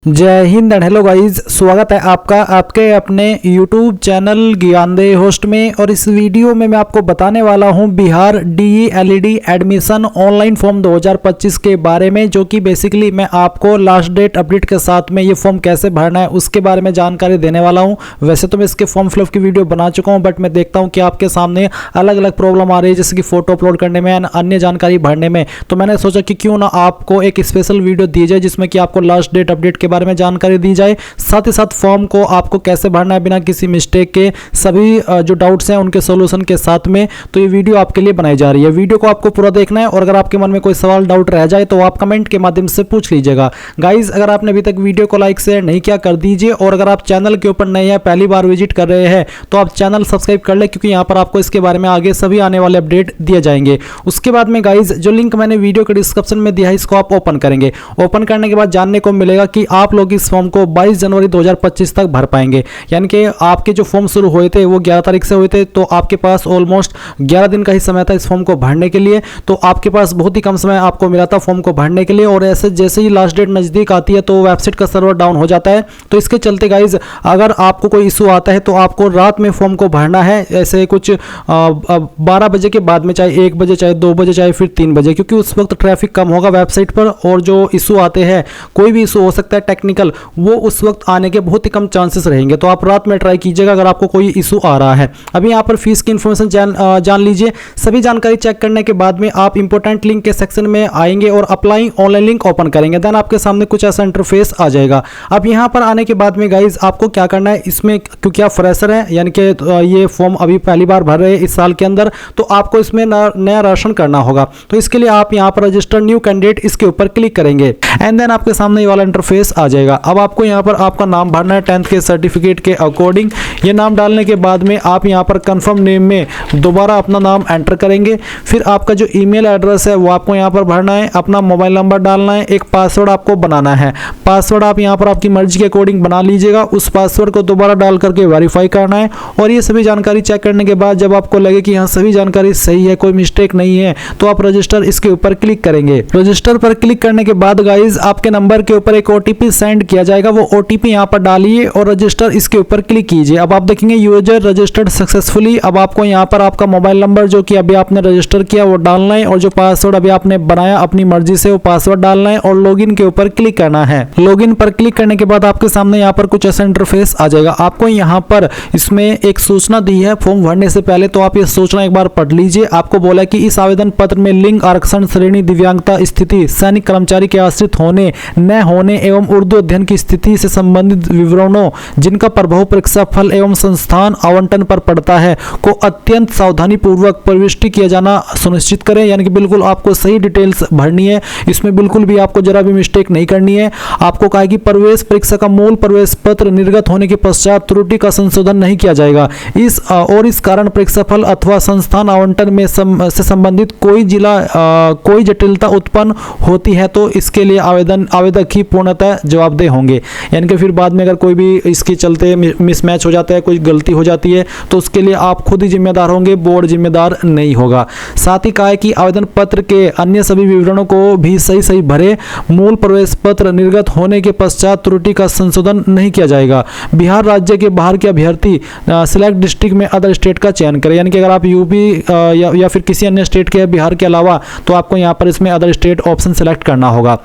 जय Hind and hello guys, स्वागत है आपका आपके अपने YouTube चैनल ज्ञानदेह होस्ट में। और इस वीडियो में मैं आपको बताने वाला हूं Bihar DELED admission online form 2025 के बारे में, जो कि बेसिकली मैं आपको लास्ट डेट अपडेट के साथ में ये फॉर्म कैसे भरना है उसके बारे में जानकारी देने वाला हूं। वैसे तो मैं इसके फॉर्म फिलअप की वीडियो बना चुका हूँ, बट मैं देखता हूँ कि आपके सामने अलग अलग प्रॉब्लम आ रही है, जैसे कि फोटो अपलोड करने में, अन्य जानकारी भरने में। तो मैंने सोचा कि क्यों ना आपको एक स्पेशल वीडियो दी जाए जिसमें कि आपको लास्ट डेट अपडेट के बारे में जानकारी दी जाए, साथ ही साथ फॉर्म को आपको कैसे भरना है बिना किसी मिस्टेक के, सभी जो डाउट्स हैं उनके सॉल्यूशन के साथ में। तो ये वीडियो आपके लिए बनाई जा रही है। वीडियो को आपको पूरा देखना है और अगर आपके मन में कोई सवाल डाउट रह जाए तो आप कमेंट के माध्यम से पूछ लीजिएगा। गाइज, अगर आपने अभी तक वीडियो को लाइक शेयर नहीं किया कर दीजिए, और अगर आप चैनल के ऊपर नए हैं, पहली बार विजिट कर रहे हैं, तो आप चैनल सब्सक्राइब कर ले, क्योंकि यहाँ पर आपको इसके बारे में आगे सभी आने वाले अपडेट दिए जाएंगे। उसके बाद में गाइज जो लिंक मैंने वीडियो के डिस्क्रिप्शन में दिया है, इसको आप ओपन करेंगे। ओपन करने के बाद जानने को मिलेगा कि आप लोग इस फॉर्म को 22 जनवरी 2025 तक भर पाएंगे। यानी कि आपके जो फॉर्म शुरू हुए थे वो 11 तारीख से हुए थे, तो आपके पास ऑलमोस्ट 11 दिन का ही समय था इस फॉर्म को भरने के लिए। तो आपके पास बहुत ही कम समय आपको मिला था फॉर्म को भरने के लिए, और ऐसे जैसे ही लास्ट डेट नज़दीक आती है तो वेबसाइट का सर्वर डाउन हो जाता है। तो इसके चलते गाइज अगर आपको कोई इशू आता है तो आपको रात में फॉर्म को भरना है, ऐसे कुछ 12 बजे के बाद में, चाहे 1 बजे, चाहे 2 बजे, चाहे फिर 3 बजे, क्योंकि उस वक्त ट्रैफिक कम होगा वेबसाइट पर, और जो इशू आते हैं, कोई भी इशू हो सकता है टेक्निकल, वो उस वक्त आने के बहुत ही कम चांसेस रहेंगे। तो आप रात में ट्राई कीजिएगा अगर आपको कोई इशू आ रहा है। अभी यहाँ पर फीस की इन्फॉर्मेशन जान लीजिए। सभी जानकारी चेक करने के बाद में आप इंपॉर्टेंट लिंक के सेक्शन में आएंगे और अप्लाई ऑनलाइन लिंक ओपन करेंगे, देन आपके सामने कुछ ऐसा इंटरफेस आ जाएगा। अब यहाँ पर आने के बाद में गाइज आपको क्या करना है, इसमें क्योंकि आप फ्रेशर हैं, यानी कि ये फॉर्म अभी पहली बार भर रहे हैं इस साल के अंदर, तो आपको इसमें नया राशन करना होगा। तो इसके लिए आप यहाँ पर रजिस्टर न्यू कैंडिडेट, इसके ऊपर क्लिक करेंगे एंड देन आपके सामने ये वाला इंटरफेस आ जाएगा। अब आपको यहाँ पर आपका नाम भरना है 10th के सर्टिफिकेट के अकॉर्डिंग। ये नाम डालने के बाद में आप यहाँ पर कंफर्म नेम में दोबारा अपना नाम एंटर करेंगे। फिर आपका जो ईमेल एड्रेस है वो आपको यहाँ पर भरना है, अपना मोबाइल नंबर डालना है, एक पासवर्ड आपको बनाना है। पासवर्ड आप यहाँ पर आपकी मर्जी के अकॉर्डिंग बना लीजिएगा। उस पासवर्ड को दोबारा डाल करके वेरीफाई करना है, और ये सभी जानकारी चेक करने के बाद जब आपको लगे कि यहाँ सभी जानकारी सही है, कोई मिस्टेक नहीं है, तो आप रजिस्टर इसके ऊपर क्लिक करेंगे। रजिस्टर पर क्लिक करने के बाद गाइज आपके नंबर के ऊपर एक OTP सेंड किया जाएगा, वो OTP यहाँ पर डालिए और रजिस्टर इसके ऊपर क्लिक कीजिए। अब आप देखेंगे यूजर रजिस्टर्ड सक्सेसफुली। अब आपको यहाँ पर आपका मोबाइल नंबर जो कि अभी आपने रजिस्टर किया वो डालना है, और जो पासवर्ड अभी आपने बनाया अपनी मर्जी से वो पासवर्ड डालना है, और लॉगिन के ऊपर क्लिक करना है। लॉगिन पर क्लिक करने के बाद आपके सामने यहाँ पर कुछ ऐसा इंटरफेस आ जाएगा। आपको यहाँ पर इसमें एक सूचना दी है फॉर्म भरने से पहले, तो आप ये सूचना एक बार पढ़ लीजिए। आपको बोला कि इस आवेदन पत्र में लिंग, आरक्षण, श्रेणी, दिव्यांगता स्थिति, सैनिक कर्मचारी के आश्रित होने न होने एवं उर्दू अध्ययन की स्थिति से संबंधित विवरणों जिनका प्रभाव परीक्षा फल एवं संस्थान आवंटन पर पड़ता है को अत्यंत सावधानी पूर्वक प्रविष्टि किया जाना सुनिश्चित करें। यानी कि बिल्कुल आपको सही डिटेल्स भरनी है, इसमें बिल्कुल भी आपको जरा भी मिस्टेक नहीं करनी है। आपको कहा कि प्रवेश परीक्षा का मूल प्रवेश पत्र निर्गत होने के पश्चात त्रुटि का संशोधन नहीं किया जाएगा। इस कारण परीक्षा फल अथवा संस्थान आवंटन में से संबंधित कोई जटिलता उत्पन्न होती है तो इसके लिए आवेदक ही पूर्णतः जवाबदेह होंगे। यानी कि फिर बाद में अगर कोई भी इसके चलते मिसमैच हो जाता है, कोई गलती हो जाती है, तो उसके लिए आप खुद ही जिम्मेदार होंगे, बोर्ड जिम्मेदार नहीं होगा। साथ ही कहा है कि आवेदन पत्र के अन्य सभी विवरणों को भी सही भरे। मूल प्रवेश पत्र निर्गत होने के पश्चात त्रुटि का संशोधन नहीं किया जाएगा। बिहार राज्य के बाहर के अभ्यर्थी सिलेक्ट डिस्ट्रिक्ट में अदर स्टेट का चयन करें। यानी कि अगर आप यूपी या फिर किसी अन्य स्टेट के बिहार के अलावा, तो आपको यहाँ पर इसमें अदर स्टेट ऑप्शन सेलेक्ट करना होगा।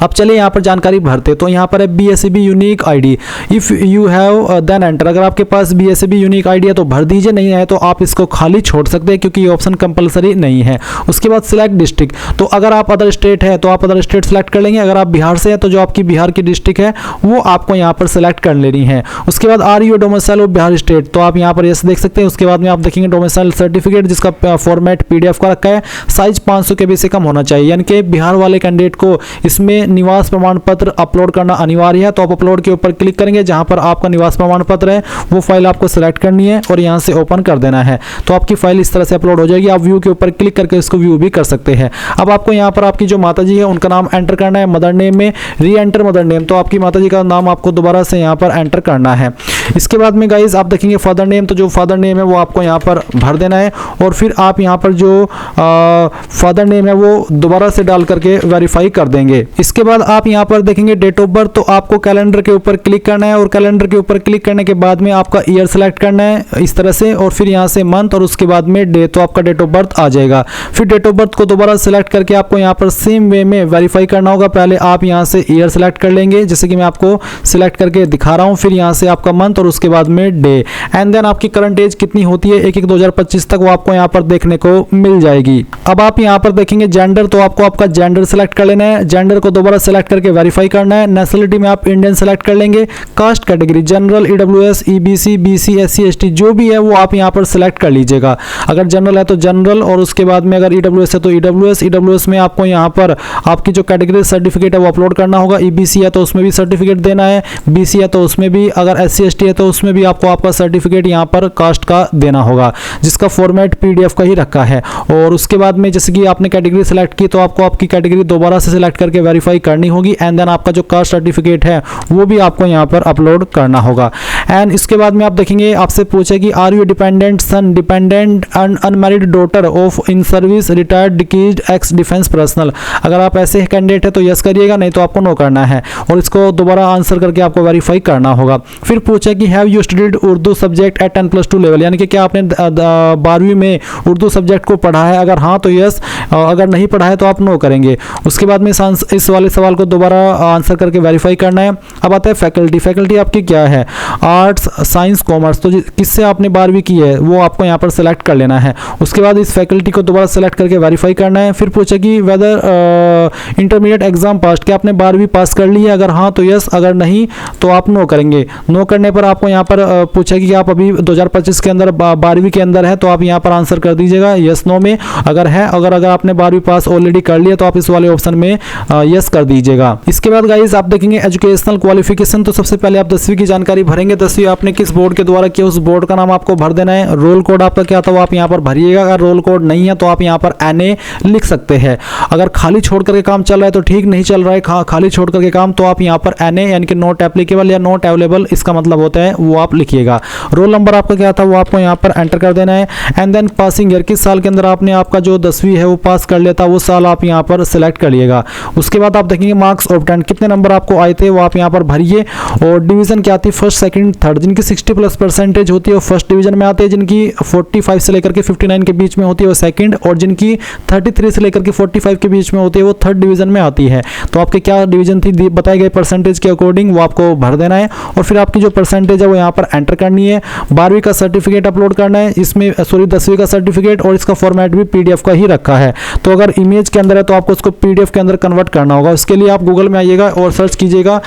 अब चलिए यहाँ पर जानकारी भरते। तो यहाँ पर है BSEB unique ID, if you have then enter. अगर आपके पास BSEB यूनिक ID है तो भर दीजिए, नहीं है तो आप इसको खाली छोड़ सकते हैं, क्योंकि ये ऑप्शन कंपलसरी नहीं है। उसके बाद सिलेक्ट डिस्ट्रिक्ट, तो अगर आप अदर स्टेट है तो आप अदर स्टेट सेलेक्ट कर लेंगे। अगर आप बिहार से हैं तो जो आपकी बिहार की डिस्ट्रिक्ट है वो आपको यहाँ पर सेलेक्ट कर लेनी है। उसके बाद are you domicile of Bihar state, तो आप यहाँ पर यस देख सकते हैं। उसके बाद में आप देखेंगे डोमिसाइल सर्टिफिकेट, जिसका फॉर्मेट PDF का रखा है, साइज 500 KB से कम होना चाहिए। यानी कि बिहार वाले कैंडिडेट को इसमें निवास प्रमाण पत्र अपलोड करना अनिवार्य है। तो आप अपलोड के ऊपर क्लिक करेंगे, जहां पर आपका निवास प्रमाण पत्र है वो फाइल आपको सिलेक्ट करनी है और यहां से ओपन कर देना है। तो आपकी फाइल इस तरह से अपलोड हो जाएगी। आप व्यू के ऊपर क्लिक करके इसको व्यू भी कर सकते हैं। अब आपको यहां पर आपकी जो माताजी है उनका नाम एंटर करना है। मदर नेम में री एंटर मदर नेम, तो आपकी माताजी का नाम आपको दोबारा से यहां पर एंटर करना है। इसके बाद में गाइज आप देखेंगे फादर नेम, तो जो फादर नेम है वो आपको यहाँ पर भर देना है और फिर आप यहाँ पर जो फादर नेम है वो दोबारा से डाल करके वेरीफाई कर देंगे। इसके बाद आप यहाँ पर देखेंगे डेट ऑफ बर्थ, तो आपको कैलेंडर के ऊपर क्लिक करना है और कैलेंडर के ऊपर क्लिक करने के बाद में आपका ईयर सेलेक्ट करना है इस तरह से और फिर यहाँ से मंथ और उसके बाद में डे, तो आपका डेट ऑफ बर्थ आ जाएगा। फिर डेट ऑफ बर्थ को दोबारा सेलेक्ट करके आपको यहाँ पर सेम वे में वेरीफाई करना होगा। पहले आप यहाँ से ईयर सेलेक्ट कर लेंगे जैसे कि मैं आपको सिलेक्ट करके दिखा रहा हूँ, फिर यहाँ से आपका मंथ और उसके बाद में डे, एंड देन आपकी करंट एज कितनी होती है 1/1/2025 तक वो आपको यहाँ पर देखने को मिल जाएगी। अब आप यहाँ पर देखेंगे जेंडर, तो आपको आपका जेंडर सेलेक्ट कर लेना है। जेंडर को दोबारा सेलेक्ट करके वेरीफाई करना है। नेशनलिटी में आप इंडियन सेलेक्ट कर लेंगे। Caste category general, EWS, EBC, BC, SC, ST जो भी है वो आप यहाँ पर सेलेक्ट कर लीजिएगा। अगर जनरल है तो जनरल और उसके बाद में अगर ईडब्ल्यूएस है तो ईडब्ल्यूएस। ईडब्ल्यूएस में आपको यहाँ पर आपकी जो कैटेगरी सर्टिफिकेट है वो अपलोड करना होगा। ईबीसी है तो उसमें भी सर्टिफिकेट देना है, बीसी है तो उसमें भी, अगर एससी एसटी है तो उसमें भी आपको आपका सर्टिफिकेट यहाँ पर कास्ट का देना होगा जिसका फॉर्मेट पीडीएफ का ही रखा है। और उसके बाद में जैसे कि आपने कैटेगरी सेलेक्ट की तो आपको आपकी कैटेगरी दोबारा से सिलेक्ट करके वेरीफाई करनी होगी एंड देन आपका जो कास्ट सर्टिफिकेट है वो भी आपको यहाँ पर अपलोड करना होगा। एंड इसके बाद में आप देखेंगे आपसे पूछे कि are you dependent son, dependent unmarried daughter of in service retired deceased ex defence personnel. अगर आप ऐसे कैंडिडेट है तो यस करिएगा, नहीं तो आपको नो करना है और इसको दोबारा आंसर करके आपको वेरीफाई करना होगा। फिर पूछा कि have you studied Urdu subject at 10+2 level, यानी कि क्या आपने 12वीं में उर्दू सब्जेक्ट को पढ़ा है, अगर हाँ तो यस, अगर नहीं पढ़ा है तो आप नो करेंगे। उसके बाद में इस वाले सवाल को दोबारा आंसर करके वेरीफाई करना है। अब आता है फैकल्टी, फैकल्टी आपकी क्या है, आर्ट्स, साइंस, कॉमर्स, तो किससे आपने 12वीं की है वो आपको यहाँ पर सेलेक्ट कर लेना है। उसके बाद इस फैकल्टी को दोबारा सेलेक्ट करके वेरीफाई करना है। फिर पूछा कि वेदर इंटरमीडिएट एग्जाम पास, क्या आपने 12वीं पास कर ली है, अगर हाँ तो यस, अगर नहीं तो आप नो करेंगे। नो करने पर आपको यहाँ पर पूछा कि आप अभी 2025 के अंदर 12वीं के अंदर है तो आप यहाँ पर आंसर कर दीजिएगा यस नो में, अगर है, अगर आपने 12वीं पास ऑलरेडी कर लिया तो आप इस वाले ऑप्शन में यस कर दीजिएगा। इसके बाद गाइस आप देखेंगे एजुकेशनल क्वालिफिकेशन, तो सबसे पहले आप 10वीं की जानकारी भरेंगे। 10वीं आपने किस बोर्ड के द्वारा किया उस बोर्ड का नाम आपको भर देना है। रोल कोड आपका क्या था वो आप यहाँ पर भरिएगा। अगर रोल कोड नहीं है तो आप यहाँ पर NA लिख सकते हैं। अगर खाली छोड़ करके काम चल रहा है तो ठीक, नहीं चल रहा है खाली छोड़ करके काम तो आप यहाँ पर NA यानी कि नॉट एप्लीकेबल या नॉट अवेलेबल इसका मतलब होता है वो आप लिखिएगा। रोल नंबर आपका क्या था वो आपको यहाँ पर एंटर कर देना है। एंड देन पासिंग ईयर, किस साल के अंदर आपने आपका जो 10वीं है वो पास कर लिया था वो साल आप यहाँ पर सिलेक्ट कर लिएगा। उसके बाद आप देखेंगे मार्क्स ऑब्टेन, कितने नंबर आपको आए थे वो आप यहाँ पर भरिए। और डिवीजन क्या आती है, फर्स्ट सेकंड थर्ड, जिनकी 60+ % होती है वो फर्स्ट डिवीजन में आते हैं, जिनकी 45 से लेकर के 59 के बीच में होती है वो सेकंड, और जिनकी 33 से लेकर के 45 के बीच में होती है वो थर्ड डिवीजन में आती है। तो आपके क्या डिवीजन थी बताए गए परसेंटेज के अकॉर्डिंग वो आपको भर देना है और फिर आपकी जो परसेंटेज है वो यहाँ पर एंटर करनी है। 12वीं का सर्टिफिकेट अपलोड करना है, इसमें 10वीं का सर्टिफिकेट, और इसका फॉर्मेट भी PDF का ही रखा है। तो अगर इमेज के अंदर है तो आपको उसको PDF के अंदर कन्वर्ट करना होगा। उसके लिए आप गूगल में आइएगा और सर्च कीजिएगा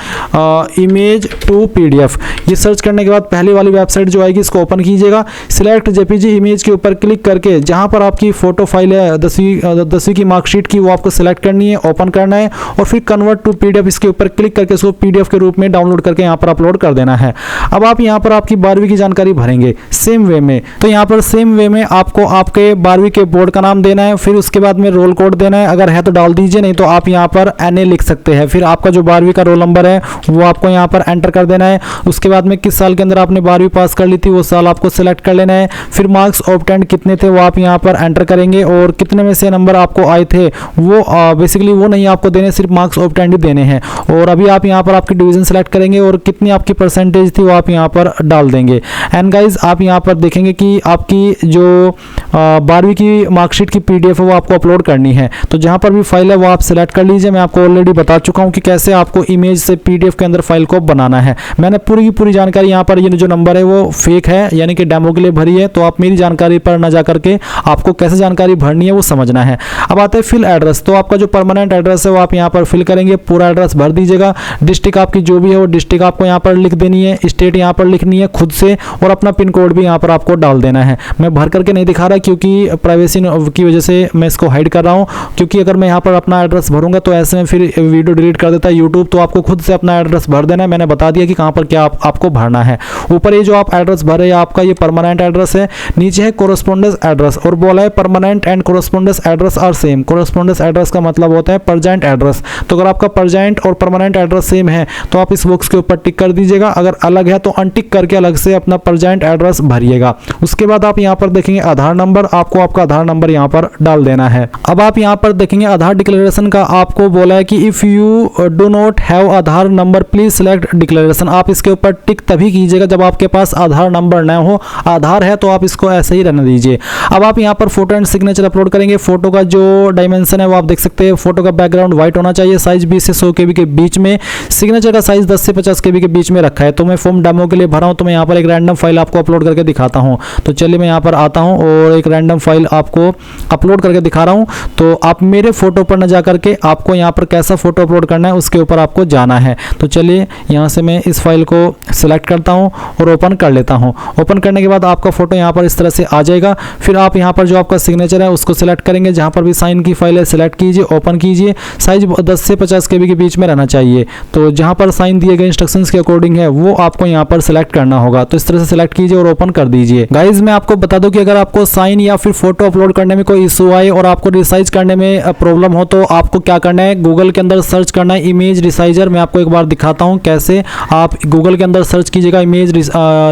इमेज टू PDF। ये सर्च करने के बाद पहली वाली वेबसाइट जो आएगी इसको ओपन कीजिएगा। सिलेक्ट JPG इमेज के ऊपर क्लिक करके जहां पर आपकी फोटो फाइल है 10वीं की मार्कशीट की वो आपको सिलेक्ट करनी है, ओपन करना है और फिर कन्वर्ट टू PDF इसके ऊपर क्लिक करके इसको PDF के रूप में डाउनलोड करके यहाँ पर अपलोड कर देना है। अब आप यहाँ पर आपकी 12वीं की जानकारी भरेंगे सेम वे में। तो यहाँ पर सेम वे में आपको आपके 12वीं के बोर्ड का नाम देना है, फिर उसके बाद में रोल कोड देना है, अगर है तो डाल दीजिए, नहीं तो आप यहाँ पर NA लिख सकते हैं। फिर आपका जो 12वीं का रोल नंबर है वो आपको यहाँ पर एंटर कर देना है। उसके बाद में किस साल के अंदर आपने 12वीं पास कर ली थी वो साल आपको सिलेक्ट कर लेना है। फिर मार्क्स ऑब्टेन्ड कितने थे वो आप यहाँ पर एंटर करेंगे और कितने में से नंबर आपको आए थे वो बेसिकली वो नहीं आपको देने, सिर्फ मार्क्स ऑब्टेन्ड ही देने हैं। और अभी आप यहाँ पर आपकी डिवीजन सेलेक्ट करेंगे और कितनी आपकी परसेंटेज थी वो आप यहाँ पर डाल देंगे। एंड गाइज आप यहाँ पर देखेंगे कि आपकी जो 12वीं की मार्कशीट की PDF है वो आपको अपलोड करनी है। तो जहाँ पर भी फाइल है वो आप सिलेक्ट कर लीजिए। मैं आपको ऑलरेडी बता चुका हूँ कि कैसे आपको इमेज से PDF के अंदर फाइल को बनाना है। मैंने पूरी की पूरी जानकारी यहाँ पर, ये जो नंबर है वो फेक है यानी कि डेमो के लिए भरी है, तो आप मेरी जानकारी पर ना जा करके आपको कैसे जानकारी भरनी है वो समझना है। अब आता है फिल एड्रेस, तो आपका जो परमानेंट एड्रेस है वो आप यहाँ पर फिल करेंगे, पूरा एड्रेस भर दीजिएगा। डिस्ट्रिक्ट आपकी जो भी है वो डिस्ट्रिक्ट आपको यहाँ पर लिख देनी है, स्टेट यहाँ पर लिखनी है खुद से, और अपना पिन कोड भी यहाँ पर आपको डाल देना है। मैं भर करके नहीं दिखा रहा क्योंकि प्राइवेसी की वजह से मैं इसको हाइड कर रहा हूँ, क्योंकि अगर मैं यहाँ पर अपना एड्रेस भरूंगा तो ऐसे में फिर वीडियो डिलीट कर देता है यूट्यूब। तो आपको खुद से अपना एड्रेस भर देना है। मैंने बता दिया कि कहाँ पर क्या आपको भरना है। ऊपर ये जो आप एड्रेस भर रहे हैं आपका ये परमानेंट एड्रेस है, नीचे है कोरस्पोंडेंस एड्रेस और बोला है permanent and correspondence address are same. Correspondence address का मतलब होता है परजेंट एड्रेस। तो अगर आपका परजेंट और परमानेंट एड्रेस सेम है तो आप इस बॉक्स के ऊपर टिक कर दीजिएगा, अगर अलग है तो अनटिक करके अलग से अपना परजेंट एड्रेस भरिएगा। उसके बाद आप यहाँ पर देखेंगे आधार नंबर, आपको आपका आधार नंबर यहाँ पर डाल देना है। अब आप यहाँ पर देखेंगे आधार डिक्लेरेशन का आपको बोला है कि if you do not have Aadhaar number please select declaration. आप इसके ऊपर टिक तभी कीजिएगा जब आपके पास आधार नंबर न हो। आधार है तो आप इसको ऐसे ही रहने दीजिए। अब आप यहाँ पर फोटो एंड सिग्नेचर अपलोड करेंगे। फोटो का जो डायमेंशन है वो आप देख सकते हैं। फोटो का बैकग्राउंड व्हाइट होना चाहिए, साइज 20 से 100 KB के बीच में। सिग्नेचर का साइज 10 से 50 KB के बीच में रखा है। तो मैं फॉर्म डेमो के लिए भरा हूँ तो मैं यहाँ पर एक रैंडम फाइल आपको अपलोड करके दिखाता हूँ। तो चलिए मैं यहाँ पर आता हूँ और एक रैंडम फाइल आपको अपलोड करके दिखा रहा हूँ। तो आप मेरे फोटो पर न जा करके आपको यहाँ पर कैसा फोटो अपलोड करना है उसके ऊपर आपको जाना है। तो चलिए यहाँ से मैं इस फाइल को सिलेक्ट करता हूँ और ओपन कर लेता हूँ। ओपन करने के बाद आपका फोटो यहाँ पर इस तरह से आ जाएगा। फिर आप यहाँ पर जो आपका सिग्नेचर है उसको सिलेक्ट करेंगे, जहाँ पर भी साइन की फाइल है सिलेक्ट कीजिए, ओपन कीजिए। साइज 10 से 50 KB के बीच में रहना चाहिए। तो जहाँ पर साइन दिए गए इंस्ट्रक्शंस के अकॉर्डिंग है वो आपको यहाँ पर सिलेक्ट करना होगा। तो इस तरह से सिलेक्ट कीजिए और ओपन कर दीजिए। गाइज मैं आपको बता दूं कि अगर आपको साइन या फिर फोटो अपलोड करने में कोई इशू आए और आपको रिसाइज करने में प्रॉब्लम हो तो आपको क्या करना है, गूगल के अंदर सर्च करना है इमेज रिसाइजर। मैं आपको एक बार दिखाता हूँ कैसे। आप गूगल के अंदर सर्च कीजिएगा इमेज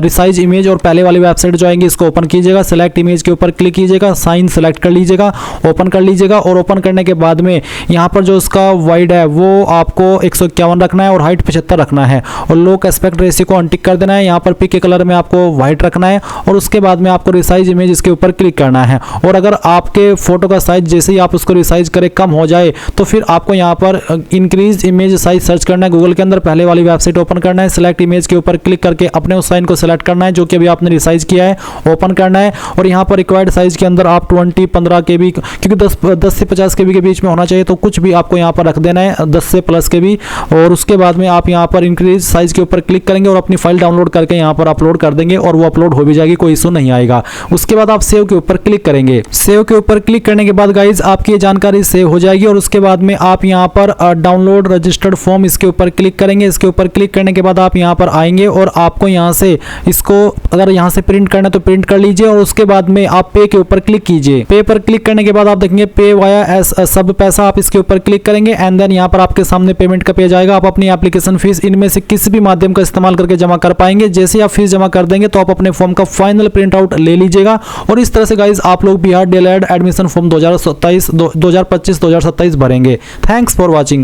रिसाइज इमेज और पहले वाली वेबसाइट जो आएंगे इसको ओपन कीजिएगा। सिलेक्ट इमेज के ऊपर क्लिक कीजिएगा, साइन सेलेक्ट कर लीजिएगा, ओपन कर लीजिएगा। और ओपन करने के बाद में यहाँ पर जो उसका वाइड है वो आपको 151 रखना है और हाइट 75 रखना है और लो एस्पेक्ट रेशियो को अनटिक कर देना है। यहाँ पर पिक के कलर में आपको व्हाइट रखना है और उसके बाद में आपको रिसाइज इमेज इसके ऊपर क्लिक करना है। और अगर आपके फोटो का साइज जैसे ही आप उसको रिसाइज करें कम हो जाए तो फिर आपको यहाँ पर इंक्रीज इमेज साइज सर्च करना है। गूगल के अंदर पहले वाली वेबसाइट ओपन करना है, सिलेक्ट इमेज के ऊपर क्लिक करके अपने उस साइन को सिलेक्ट करना है जो कि अभी आपने रिसाइज किया है, ओपन करना है। और यहाँ पर रिक्वायर्ड साइज के अंदर आप 15 KB क्योंकि 10 से 50 KB के बीच में होना चाहिए तो कुछ भी आपको यहाँ पर रख देना है 10 से प्लस KB। और उसके बाद में आप यहाँ पर इंक्रीज साइज के ऊपर क्लिक करेंगे और अपनी फाइल डाउनलोड करके यहाँ पर अपलोड कर देंगे और वो अपलोड हो भी जाएगी, कोई इशू नहीं आएगा। उसके बाद आप सेव के ऊपर क्लिक करेंगे। सेव के ऊपर क्लिक करने के बाद गाइज आपकी ये जानकारी सेव हो जाएगी और उसके बाद में आप यहाँ पर डाउनलोड रजिस्टर्ड फॉर्म इसके ऊपर क्लिक करेंगे। इसके ऊपर क्लिक करने के बाद आप यहाँ पर आएंगे और आपको यहाँ से इसको अगर यहाँ से प्रिंट करना है तो प्रिंट कर लीजिए और उसके बाद में आप पे के ऊपर क्लिक कीजिए। पे पर क्लिक करने के बाद आप देखेंगे पे वाया एस सब पैसा, आप इसके ऊपर क्लिक करेंगे एंड देन यहाँ पर आपके सामने पेमेंट का पेज आएगा। आप अपनी एप्लीकेशन फीस इनमें से किसी भी माध्यम का इस्तेमाल करके जमा कर पाएंगे। जैसे आप फीस जमा कर देंगे तो आप अपने फॉर्म का फाइनल प्रिंट आउट ले लीजिएगा और इस तरह से गाइज आप लोग बिहार डीएलएड एडमिशन फॉर्म 2025-2027 भरेंगे। Thanks for watching.